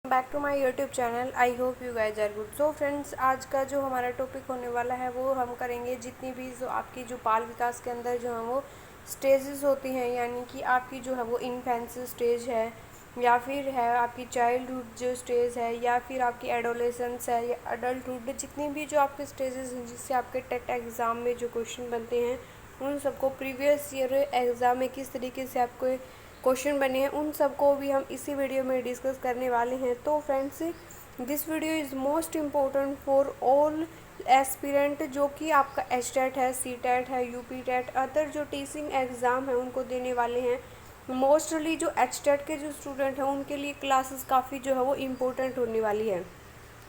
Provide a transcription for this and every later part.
Back to my YouTube channel. I hope you guys are good. So friends, आज का जो हमारा topic होने वाला है वो हम करेंगे जितनी भी जो आपकी जो बाल विकास के अंदर जो है वो स्टेजेस होती हैं, यानी कि आपकी जो है वो इन्फेंसी स्टेज है, या फिर है आपकी चाइल्डहुड जो स्टेज है, या फिर आपकी एडोलेसेंस है, या अडल्टहुड। जितनी भी जो आपके स्टेजेस हैं जिससे आपके टेट एग्ज़ाम में जो क्वेश्चन बनते हैं, उन सबको प्रीवियस ईयर एग्ज़ाम में किस तरीके से आपको क्वेश्चन बने हैं उन सबको भी हम इसी वीडियो में डिस्कस करने वाले हैं। तो friends, this video is most important for all aspirant, जो कि आपका एच टेट है, सी टेट है, यूपी टेट, अदर जो टीचिंग एग्ज़ाम है उनको देने वाले हैं। मोस्टली जो एच टेट के जो स्टूडेंट हैं उनके लिए क्लासेस काफ़ी जो है वो इम्पोर्टेंट होने वाली है।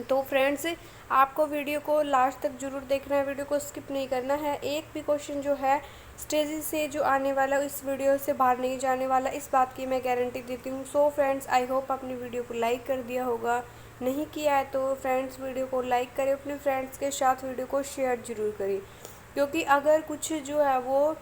तो फ्रेंड्स, आपको वीडियो को लास्ट तक जरूर देखना है, वीडियो को स्किप नहीं करना है। एक भी क्वेश्चन जो है स्टेजेस से जो आने वाला इस वीडियो से बाहर नहीं जाने वाला, इस बात की मैं गारंटी देती हूँ। सो फ्रेंड्स, आई होप अपनी वीडियो को लाइक कर दिया होगा। नहीं किया है तो फ्रेंड्स वीडियो को लाइक करें, अपने फ्रेंड्स के साथ वीडियो को शेयर जरूर करें, क्योंकि अगर कुछ जो है वो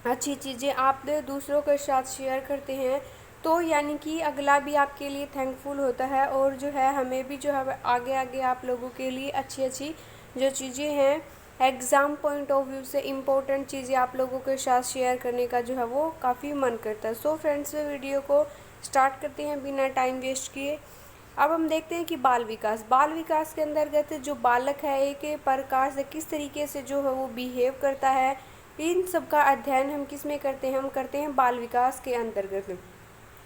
अच्छी चीज़ें आप दूसरों के साथ शेयर करते हैं तो यानी कि अगला भी आपके लिए थैंकफुल होता है, और जो है हमें भी जो है आगे आगे आप लोगों के लिए अच्छी अच्छी जो चीज़ें हैं एग्ज़ाम पॉइंट ऑफ व्यू से इम्पोर्टेंट चीज़ें आप लोगों के साथ शेयर करने का जो है वो काफ़ी मन करता है। सो फ्रेंड्स, वीडियो को स्टार्ट करते हैं बिना टाइम वेस्ट किए। अब हम देखते हैं कि बाल विकास के अंतर्गत जो बालक है एक प्रकार से किस तरीके से जो है वो बिहेव करता है, इन सब का अध्ययन हम किस में करते हैं, हम करते हैं बाल विकास के अंतर्गत।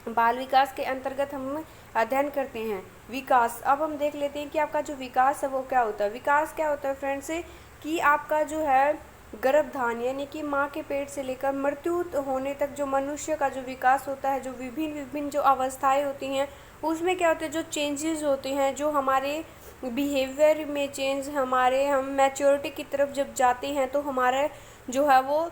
बाल विकास के अंतर्गत हम अध्ययन करते हैं विकास। अब हम देख लेते हैं कि आपका जो विकास है वो क्या होता है। विकास क्या होता है फ्रेंड्स, कि आपका जो है गर्भधान यानी कि माँ के पेट से लेकर मृत्यु होने तक जो मनुष्य का जो विकास होता है, जो विभिन्न विभिन्न जो अवस्थाएं होती हैं उसमें क्या होता है, जो चेंजेस होते हैं, जो हमारे बिहेवियर में चेंज, हम मैच्योरिटी की तरफ जब जाते हैं तो हमारा जो है वो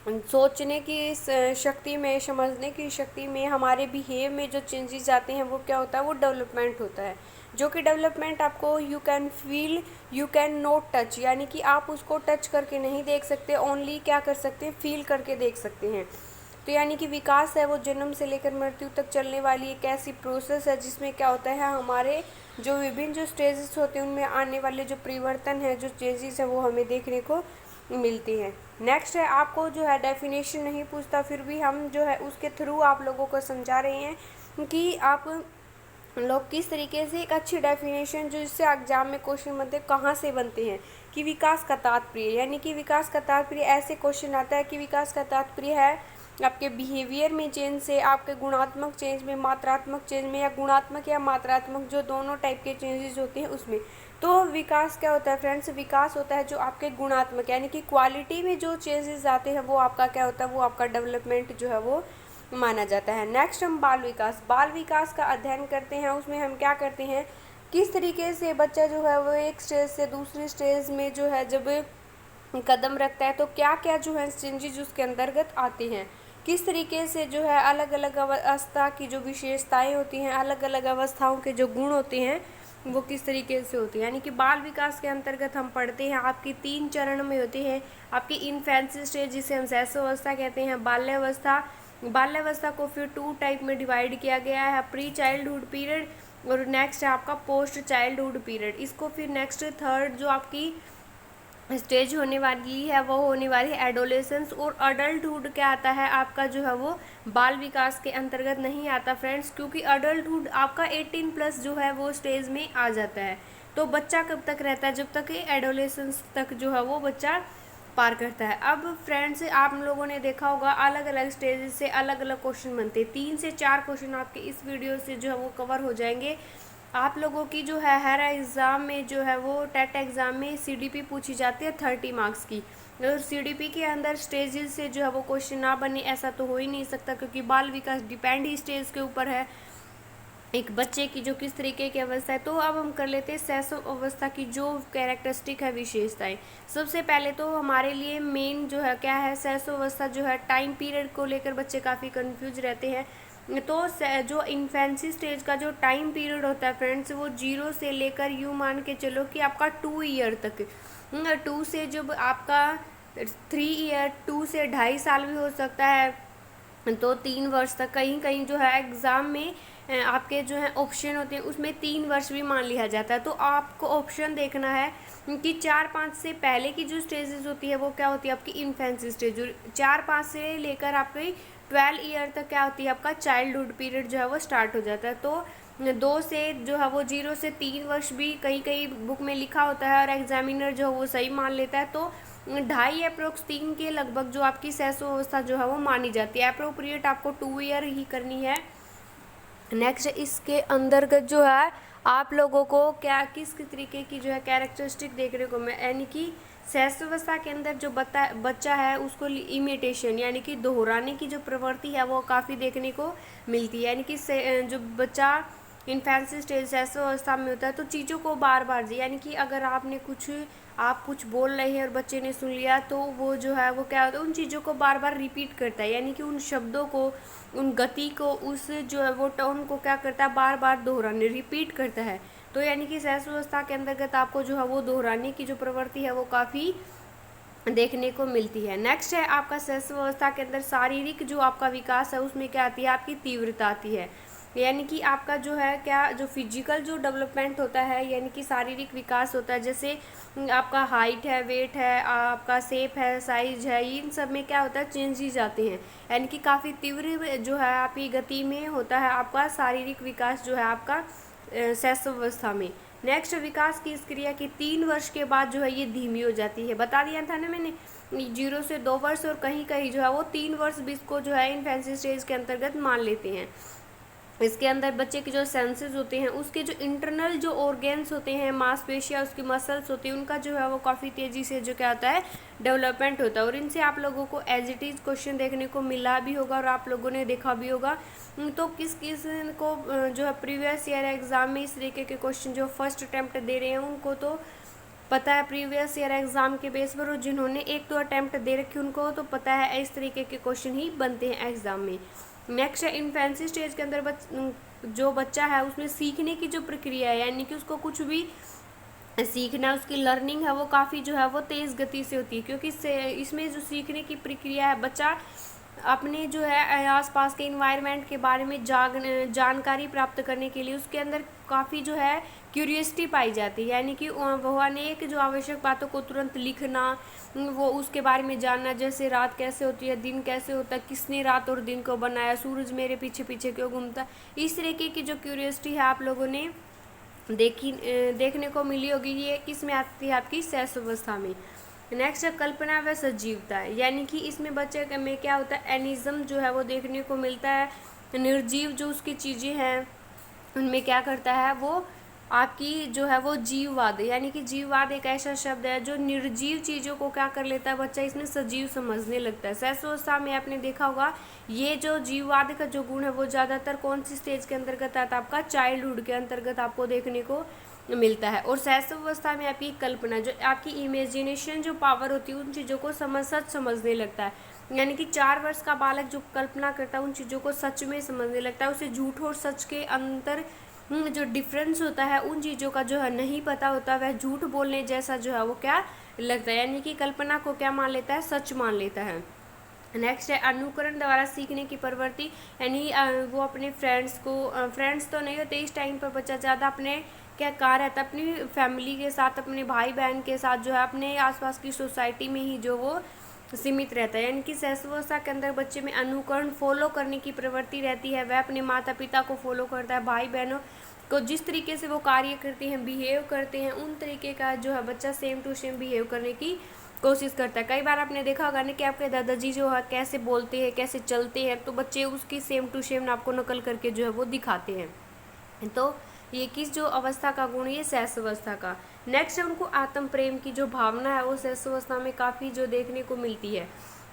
सोचने की शक्ति में, समझने की शक्ति में, हमारे बिहेव में जो चेंजेस आते हैं वो क्या होता है, वो डेवलपमेंट होता है। जो कि डेवलपमेंट आपको you can feel, you can not touch, यानी कि आप उसको टच करके नहीं देख सकते, ओनली क्या कर सकते हैं, फील करके देख सकते हैं। तो यानी कि विकास है वो जन्म से लेकर मृत्यु तक चलने वाली एक ऐसी प्रोसेस है जिसमें क्या होता है, हमारे जो विभिन्न जो स्टेजेस होते हैं उनमें आने वाले जो परिवर्तन है, जो चेंजेस है वो हमें देखने को मिलती है। नेक्स्ट है, आपको जो है डेफिनेशन नहीं पूछता, फिर भी हम जो है उसके थ्रू आप लोगों को समझा रहे हैं कि आप लोग किस तरीके से एक अच्छी डेफिनेशन जो इससे एग्जाम में क्वेश्चन बनते हैं कहाँ से बनते हैं, कि विकास का तात्पर्य, यानी कि विकास का तात्पर्य ऐसे क्वेश्चन आता है कि विकास का तात्पर्य है आपके बिहेवियर में चेंज से, आपके गुणात्मक चेंज में, मात्रात्मक चेंज में, या गुणात्मक या मात्रात्मक जो दोनों टाइप के चेंजेस होते हैं उसमें। तो विकास क्या होता है फ्रेंड्स, विकास होता है जो आपके गुणात्मक यानी कि क्वालिटी में जो चेंजेस आते हैं वो आपका क्या होता है, वो आपका डेवलपमेंट जो है वो माना जाता है। नेक्स्ट हम बाल विकास का अध्ययन करते हैं। उसमें हम क्या करते हैं, किस तरीके से बच्चा जो है वो एक स्टेज से दूसरी स्टेज में जो है जब कदम रखता है तो क्या क्या जो है चेंजेस उसके अंतर्गत आते हैं, किस तरीके से जो है अलग अलग अवस्था की जो विशेषताएं होती हैं, अलग अलग अवस्थाओं के जो गुण होते हैं वो किस तरीके से होती है। यानी कि बाल विकास के अंतर्गत हम पढ़ते हैं आपकी 3 चरण में होती है। आपकी इन्फेंसी स्टेज जिसे हम शैशवावस्था कहते हैं, बाल्यावस्था को फिर 2 टाइप में डिवाइड किया गया है, प्री चाइल्डहुड पीरियड और नेक्स्ट है आपका पोस्ट चाइल्डहुड पीरियड। इसको फिर नेक्स्ट थर्ड जो आपकी स्टेज होने वाली है वो होने वाली है एडोलेसेंस, और अडल्टहुड क्या आता है आपका जो है वो बाल विकास के अंतर्गत नहीं आता फ्रेंड्स, क्योंकि अडल्टहुड आपका 18 प्लस जो है वो स्टेज में आ जाता है। तो बच्चा कब तक रहता है, जब तक ये एडोलेसेंस तक जो है वो बच्चा पार करता है। अब फ्रेंड्स, आप लोगों ने देखा होगा अलग अलग स्टेज से अलग अलग क्वेश्चन बनते हैं, 3 से 4 क्वेश्चन आपके इस वीडियो से जो है वो कवर हो जाएंगे। आप लोगों की जो है हर एग्ज़ाम में जो है वो टेट एग्ज़ाम में सीडीपी पूछी जाती है 30 मार्क्स की, और सीडीपी के अंदर स्टेजेस से जो है वो क्वेश्चन ना बने ऐसा तो हो ही नहीं सकता, क्योंकि बाल विकास डिपेंड ही स्टेज के ऊपर है, एक बच्चे की जो किस तरीके की अवस्था है। तो अब हम कर लेते हैं शैशव अवस्था की जो कैरेक्टरिस्टिक है, विशेषताएं। सबसे पहले तो हमारे लिए मेन जो है क्या है, शैशव अवस्था जो है टाइम पीरियड को लेकर बच्चे काफ़ी कंफ्यूज रहते हैं। तो जो इन्फेंसी स्टेज का जो टाइम पीरियड होता है फ्रेंड्स, वो 0 से लेकर यूँ मान के चलो कि आपका 2 ईयर तक, 2 से जब आपका 3 ईयर, 2 से 2.5 साल भी हो सकता है, तो 3 वर्ष तक कहीं कहीं जो है एग्ज़ाम में आपके जो है ऑप्शन होते हैं उसमें 3 वर्ष भी मान लिया जाता है। तो आपको ऑप्शन देखना है कि 4-5 से पहले की जो स्टेजेस होती है वो क्या होती है आपकी इन्फेंसी स्टेज, 4-5 से लेकर आपकी 12 ईयर तक क्या होती है आपका चाइल्डहुड पीरियड जो है वो स्टार्ट हो जाता है। तो 2 से जो है वो 0 से 3 वर्ष भी कहीं कहीं बुक में लिखा होता है और एग्जामिनर जो है वो सही मान लेता है। तो 2.5 अप्रोक्स 3 के लगभग जो आपकी शैशवावस्था जो है वो मानी जाती है। अप्रोप्रिएट आपको 2 ईयर ही करनी है। नेक्स्ट इसके अंतर्गत जो है आप लोगों को क्या किस तरीके की जो है कैरेक्टरिस्टिक देखने को मिले, यानी कि शैशवावस्था के अंदर जो बच्चा है उसको इमिटेशन यानी कि दोहराने की जो प्रवृत्ति है वो काफ़ी देखने को मिलती है। यानी कि जो बच्चा इन्फेंसी स्टेज शैशवावस्था में होता है तो चीज़ों को बार बार यानी कि अगर आप कुछ बोल रहे हैं और बच्चे ने सुन लिया तो वो जो है वो क्या होता है उन चीज़ों को बार बार रिपीट करता है, यानी कि उन शब्दों को, उन गति को, उस जो है वो टोन को क्या करता है बार बार दोहराने रिपीट करता है। तो यानी कि शैशवावस्था के अंतर्गत आपको जो है वो दोहराने की जो प्रवृत्ति है वो काफ़ी देखने को मिलती है। नेक्स्ट है आपका शैशवावस्था के अंदर शारीरिक जो आपका विकास है उसमें क्या आती है आपकी तीव्रता आती है, यानी कि आपका जो है क्या जो फिजिकल जो डेवलपमेंट होता है यानी कि शारीरिक विकास होता है, जैसे आपका हाइट है, वेट है, आपका शेप है, साइज है, इन सब में क्या होता है चेंजेस आते हैं, यानी कि काफ़ी तीव्र जो है आपकी गति में होता है आपका शारीरिक विकास जो है आपका शैशवावस्था में। नेक्स्ट विकास की इस क्रिया की 3 वर्ष के बाद जो है ये धीमी हो जाती है। बता दिया था ना मैंने 0 से 2 वर्ष और कहीं कहीं जो है वो 3 वर्ष भी इसको जो है इन्फेंसी स्टेज के अंतर्गत मान लेते हैं। इसके अंदर बच्चे के जो सेंसेस होते हैं उसके जो इंटरनल जो ऑर्गेन्स होते हैं, मांसपेशियाँ, उसकी मसल्स होती हैं, उनका जो है वो काफ़ी तेज़ी से जो क्या होता है डेवलपमेंट होता है। और इनसे आप लोगों को एज इट इज़ क्वेश्चन देखने को मिला भी होगा और आप लोगों ने देखा भी होगा। तो किस किस को जो है प्रीवियस ईयर एग्ज़ाम में इस तरीके के क्वेश्चन जो फर्स्ट अटैम्प्ट दे रहे हैं उनको तो पता है प्रीवियस ईयर एग्ज़ाम के बेस पर, और जिन्होंने 1-2 अटैम्प्ट दे रखे उनको तो पता है इस तरीके के क्वेश्चन ही बनते हैं एग्ज़ाम में। नेक्स्ट है इन्फेंसी स्टेज के अंदर जो बच्चा है उसमें सीखने की जो प्रक्रिया है, यानी कि उसको कुछ भी सीखना, उसकी लर्निंग है वो काफ़ी जो है वो तेज़ गति से होती है, क्योंकि इसमें जो सीखने की प्रक्रिया है बच्चा अपने जो है आसपास के इन्वायरमेंट के बारे में जानकारी प्राप्त करने के लिए उसके अंदर काफ़ी जो है क्यूरियसिटी पाई जाती है, यानी कि वो अनेक जो आवश्यक बातों को तुरंत लिखना, वो उसके बारे में जानना, जैसे रात कैसे होती है, दिन कैसे होता है, किसने रात और दिन को बनाया, सूरज मेरे पीछे पीछे क्यों घूमता, इस तरीके की जो क्यूरियसिटी है आप लोगों ने देखने को मिली होगी। ये किस में आती है आपकी शैशवावस्था में। नेक्स्ट है कल्पना व सजीवता, यानी कि इसमें बच्चे में क्या होता है एनिज्म जो है वो देखने को मिलता है। निर्जीव जो उसकी चीज़ें हैं उनमें क्या करता है वो आपकी जो है वो जीववाद, यानी कि जीववाद एक ऐसा शब्द है जो निर्जीव चीज़ों को क्या कर लेता है बच्चा इसमें सजीव समझने लगता है। शैशवावस्था में आपने देखा होगा ये जो जीववाद का जो गुण है वो ज़्यादातर कौन सी स्टेज के अंतर्गत आता है आपका चाइल्डहुड के अंतर्गत आपको देखने को मिलता है। और शैशवावस्था में आपकी कल्पना जो आपकी इमेजिनेशन जो पावर होती है उन चीज़ों को सच समझने लगता है, यानी कि 4 वर्ष का बालक जो कल्पना करता है उन चीज़ों को सच में समझने लगता है, उसे झूठ और सच के अंतर जो डिफरेंस होता है उन चीज़ों का जो है नहीं पता होता, वह झूठ बोलने जैसा जो है वो क्या लगता है, यानी कि कल्पना को क्या मान लेता है सच मान लेता है। नेक्स्ट है अनुकरण द्वारा सीखने की प्रवृत्ति, यानी वो अपने फ्रेंड्स तो नहीं होते इस टाइम पर बच्चा ज़्यादा अपने क्या कार्य रहता है अपनी फैमिली के साथ, अपने भाई बहन के साथ जो है अपने आसपास की सोसाइटी में ही जो वो सीमित रहता है, यानी कि शैशवावस्था के अंदर बच्चे में अनुकरण फॉलो करने की प्रवृत्ति रहती है। वह अपने माता पिता को फॉलो करता है, भाई बहनों को जिस तरीके से वो कार्य करते हैं बिहेव करते हैं उन तरीके का जो है बच्चा सेम टू सेम बिहेव करने की कोशिश करता है। कई बार आपने देखा होगा ना कि आपके दादाजी जो है कैसे बोलते हैं कैसे चलते हैं तो बच्चे उसकी सेम टू सेम आपको नकल करके जो है वो दिखाते हैं। तो ये किस जो अवस्था का गुण है शैशवावस्था का। नेक्स्ट है उनको आत्म प्रेम की जो भावना है वो शैशवावस्था में काफ़ी जो देखने को मिलती है।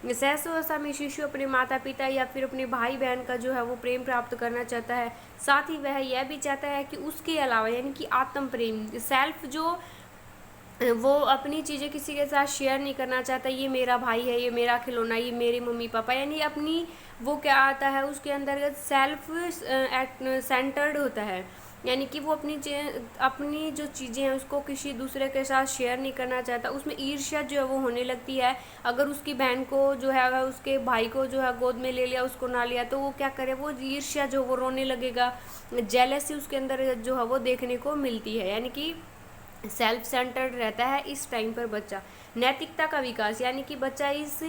शैशवावस्था में शिशु अपने माता पिता या फिर अपने भाई बहन का जो है वो प्रेम प्राप्त करना चाहता है, साथ ही वह यह भी चाहता है कि उसके अलावा यानी कि आत्म प्रेम सेल्फ जो वो अपनी चीज़ें किसी के साथ शेयर नहीं करना चाहता, ये मेरा भाई है, ये मेरा खिलौना, ये मेरे मम्मी पापा, यानी अपनी वो क्या आता है उसके अंतर्गत सेल्फ सेंटर्ड होता है। यानी कि वो अपनी जो चीज़ें हैं उसको किसी दूसरे के साथ शेयर नहीं करना चाहता, उसमें ईर्ष्या जो है वो होने लगती है। अगर उसकी बहन को जो है, अगर उसके भाई को जो है गोद में ले लिया, उसको ना लिया, तो वो क्या करे, वो ईर्ष्या जो वो रोने लगेगा, जेलसी उसके अंदर जो है वो देखने को मिलती है। यानी कि सेल्फ सेंटर्ड रहता है इस टाइम पर बच्चा। नैतिकता का विकास, यानी कि बच्चा इस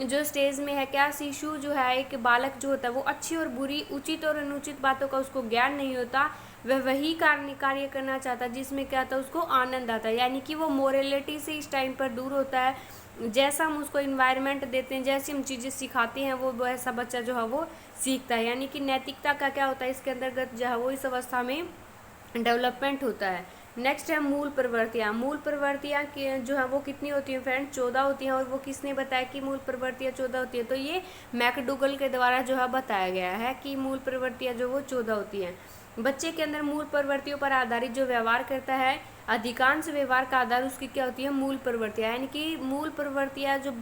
जो स्टेज में है, क्या शिशु जो है, एक बालक जो होता है वो अच्छी और बुरी, उचित और अनुचित बातों का उसको ज्ञान नहीं होता, वह वही कार्य करना चाहता जिसमें क्या आता है उसको आनंद आता है। यानी कि वो मोरलिटी से इस टाइम पर दूर होता है। जैसा हम उसको इन्वायरमेंट देते हैं, जैसी हम चीज़ें सिखाते हैं, वो वैसा बच्चा जो है वो सीखता है। यानी कि नैतिकता का क्या होता है इसके अंतर्गत जो है वो इस अवस्था में डेवलपमेंट होता है। नेक्स्ट है मूल प्रवृत्तियाँ। मूल प्रवृत्तियाँ जो है वो कितनी होती हैं फ्रेंड, 14 होती हैं। और वो किसने बताया कि मूल प्रवृत्तियाँ 14 होती हैं, तो ये मैकडूगल के द्वारा जो है बताया गया है कि मूल प्रवृत्तियाँ जो वो 14 होती हैं। बच्चे के अंदर मूल प्रवृत्तियों पर आधारित जो व्यवहार करता है, अधिकांश व्यवहार का आधार उसकी क्या होती है, मूल प्रवृत्तियाँ। यानी कि मूल प्रवृत्तियाँ जो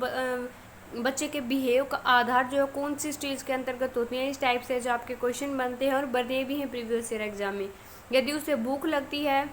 बच्चे के बिहेव का आधार जो है कौन सी स्टेज के अंतर्गत होती हैं, इस टाइप से जो आपके क्वेश्चन बनते हैं और बने भी हैं प्रीवियस ईयर एग्जाम में। यदि उसे भूख लगती है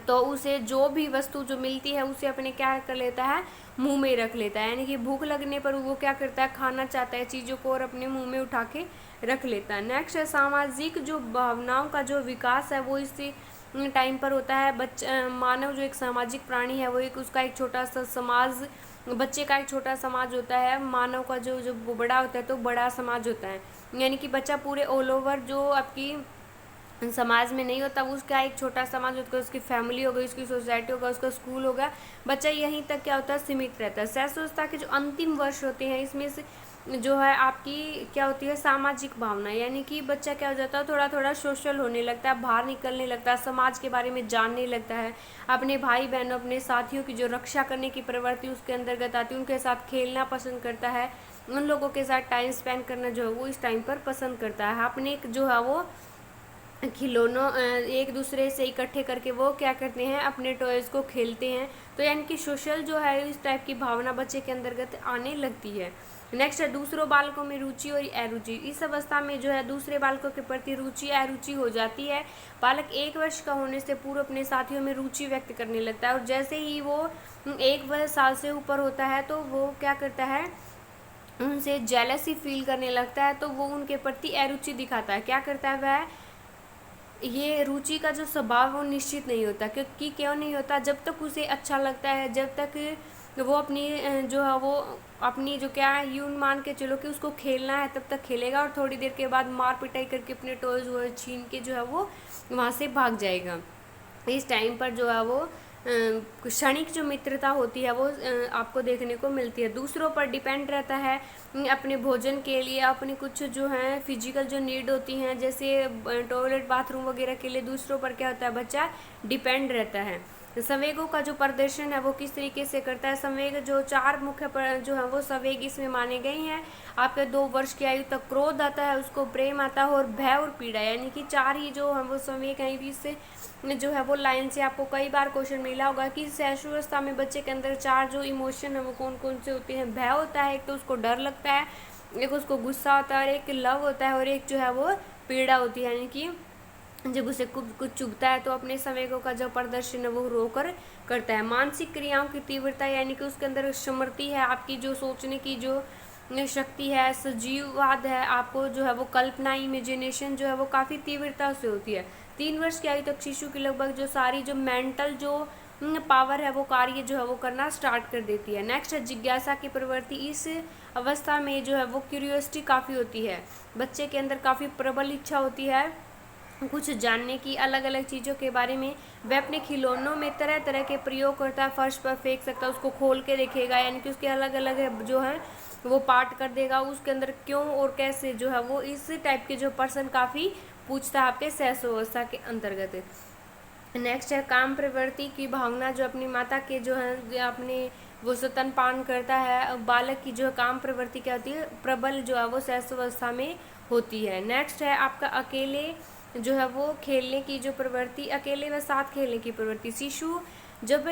तो उसे जो भी वस्तु जो मिलती है उसे अपने क्या कर लेता है, मुंह में रख लेता है। यानी कि भूख लगने पर वो क्या करता है, खाना चाहता है चीज़ों को और अपने मुंह में उठा के रख लेता है। नेक्स्ट है सामाजिक जो भावनाओं का जो विकास है वो इसी टाइम पर होता है। मानव जो एक सामाजिक प्राणी है, वो एक उसका एक छोटा सा समाज, बच्चे का एक छोटा समाज होता है। मानव का जो जो बड़ा होता है तो बड़ा समाज होता है। यानी कि बच्चा पूरे ऑल ओवर जो आपकी समाज में नहीं होता, वो उसका एक छोटा समाज होता है, उसकी फैमिली होगी, उसकी सोसाइटी होगा, उसका स्कूल होगा, बच्चा यहीं तक क्या होता है, सीमित रहता है। सहस्त्रता के जो अंतिम वर्ष होते हैं, इसमें से जो है आपकी क्या होती है, सामाजिक भावना। यानी कि बच्चा क्या हो जाता है, थोड़ा थोड़ा सोशल होने लगता है, बाहर निकलने लगता है, समाज के बारे में जानने लगता है, अपने भाई बहनों, अपने साथियों की जो रक्षा करने की प्रवृत्ति उसके अंतर्गत आती है, उनके साथ खेलना पसंद करता है, उन लोगों के साथ टाइम स्पेंड करना जो है वो इस टाइम पर पसंद करता है। अपने जो है वो खिलौनों एक दूसरे से इकट्ठे करके वो क्या करते हैं, अपने टॉयज़ को खेलते हैं। तो यानी कि सोशल जो है इस टाइप की भावना बच्चे के अंतर्गत आने लगती है। नेक्स्ट है दूसरों बालकों में रुचि और अरुचि। इस अवस्था में जो है दूसरे बालकों के प्रति रुचि अरुचि हो जाती है। बालक 1 वर्ष का होने से पूर्व अपने साथियों में रुचि व्यक्त करने लगता है, और जैसे ही वो 1 साल से ऊपर होता है तो वो क्या करता है, उनसे जेलसी फील करने लगता है, तो वो उनके प्रति अरुचि दिखाता है। क्या करता है वह, ये रुचि का जो स्वभाव वो निश्चित नहीं होता। क्योंकि क्यों नहीं होता, जब तक उसे अच्छा लगता है, जब तक वो अपनी जो है वो अपनी जो क्या है, यूं मान के चलो कि उसको खेलना है तब तक खेलेगा, और थोड़ी देर के बाद मार पिटाई करके अपने टॉयज वो छीन के जो है वो वहाँ से भाग जाएगा। इस टाइम पर जो है वो क्षणिक जो मित्रता होती है वो आपको देखने को मिलती है। दूसरों पर डिपेंड रहता है अपने भोजन के लिए, अपनी कुछ जो है फिजिकल जो नीड होती हैं, जैसे टॉयलेट बाथरूम वगैरह के लिए दूसरों पर क्या होता है, बच्चा डिपेंड रहता है। संवेगों का जो प्रदर्शन है वो किस तरीके से करता है, संवेग जो 4 मुख्य जो है वो संवेग इसमें माने गए हैं। आपके 2 वर्ष की आयु तक क्रोध आता है, उसको प्रेम आता है, और भय और पीड़ा, यानी कि 4 ही जो है वो संवेग हैं। इससे जो है वो लाइन से आपको कई बार क्वेश्चन मिला होगा कि शिशुअवस्था में बच्चे के अंदर 4 जो इमोशन है वो कौन कौन से होते हैं। भय होता है, एक तो उसको डर लगता है, एक उसको गुस्सा होता है, और एक लव होता है, और एक जो है वो पीड़ा होती है। यानी कि जब उसे कुछ चुभता है तो अपने संवेगों का जो प्रदर्शन है वो रोकर करता है। मानसिक क्रियाओं की तीव्रता, यानी कि उसके अंदर स्मृति है, आपकी जो सोचने की जो शक्ति है, सजीववाद है, आपको जो है वो कल्पना, इमेजिनेशन जो है वो काफ़ी तीव्रता से होती है। 3 वर्ष की आयु तक शिशु की लगभग जो सारी जो मेंटल जो पावर है वो कार्य जो है वो करना स्टार्ट कर देती है। नेक्स्ट है जिज्ञासा की प्रवृत्ति। इस अवस्था में जो है वो क्यूरियोसिटी काफ़ी होती है, बच्चे के अंदर काफ़ी प्रबल इच्छा होती है कुछ जानने की, अलग अलग चीज़ों के बारे में। वह अपने खिलौनों में तरह तरह के प्रयोग करता है, फर्श पर फेंक सकता है, उसको खोल के देखेगा, यानी कि उसके अलग अलग जो है वो पार्ट कर देगा, उसके अंदर क्यों और कैसे जो है वो इस टाइप के जो पर्सन काफ़ी पूछता है आपके सहसोवस्था के अंतर्गत। नेक्स्ट है काम प्रवृत्ति की भावना, जो अपनी माता के जो है अपने वो स्तनपान करता है, बालक की जो है काम प्रवृत्ति क्या होती है, प्रबल जो है वो सहसोवस्था में होती है। नेक्स्ट है आपका अकेले जो है वो खेलने की जो प्रवृत्ति, अकेले व साथ खेलने की प्रवृत्ति। शिशु जब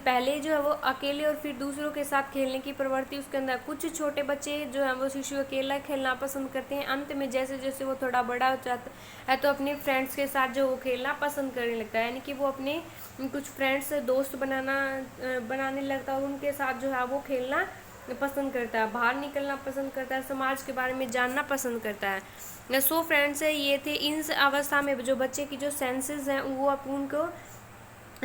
पहले जो है वो अकेले और फिर दूसरों के साथ खेलने की प्रवृत्ति उसके अंदर, कुछ छोटे बच्चे जो है वो शिशु अकेला खेलना पसंद करते हैं। अंत में जैसे जैसे वो थोड़ा बड़ा हो जाता है तो अपने फ्रेंड्स के साथ जो वो खेलना पसंद करने लगता है, यानी कि वो अपने कुछ फ्रेंड्स दोस्त बनाने लगता है और उनके साथ जो है वो खेलना पसंद करता है, बाहर निकलना पसंद करता है, समाज के बारे में जानना पसंद करता है। सो फ्रेंड्स, ये थे इस अवस्था में जो बच्चे की जो सेंसेस हैं वो उनको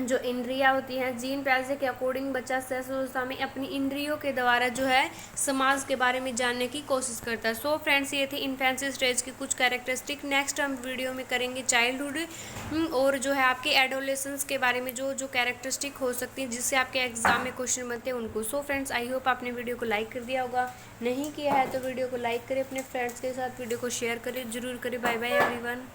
जो इंद्रियां होती हैं, जीन पैसे के अकॉर्डिंग बच्चा सहस अवस्था में अपनी इंद्रियों के द्वारा जो है समाज के बारे में जानने की कोशिश करता है। सो फ्रेंड्स, ये थे इन्फेंसी स्टेज की कुछ कैरेक्टरिस्टिक। नेक्स्ट हम वीडियो में करेंगे चाइल्डहुड और जो है आपके एडोलेसेंस के बारे में जो जो कैरेक्टरिस्टिक हो सकती हैं जिससे आपके एग्जाम में क्वेश्चन बनते हैं उनको। सो फ्रेंड्स, आई होप आपने वीडियो को लाइक कर दिया होगा, नहीं किया है तो वीडियो को लाइक करें, अपने फ्रेंड्स के साथ वीडियो को शेयर करें, जरूर करें। Bye bye everyone.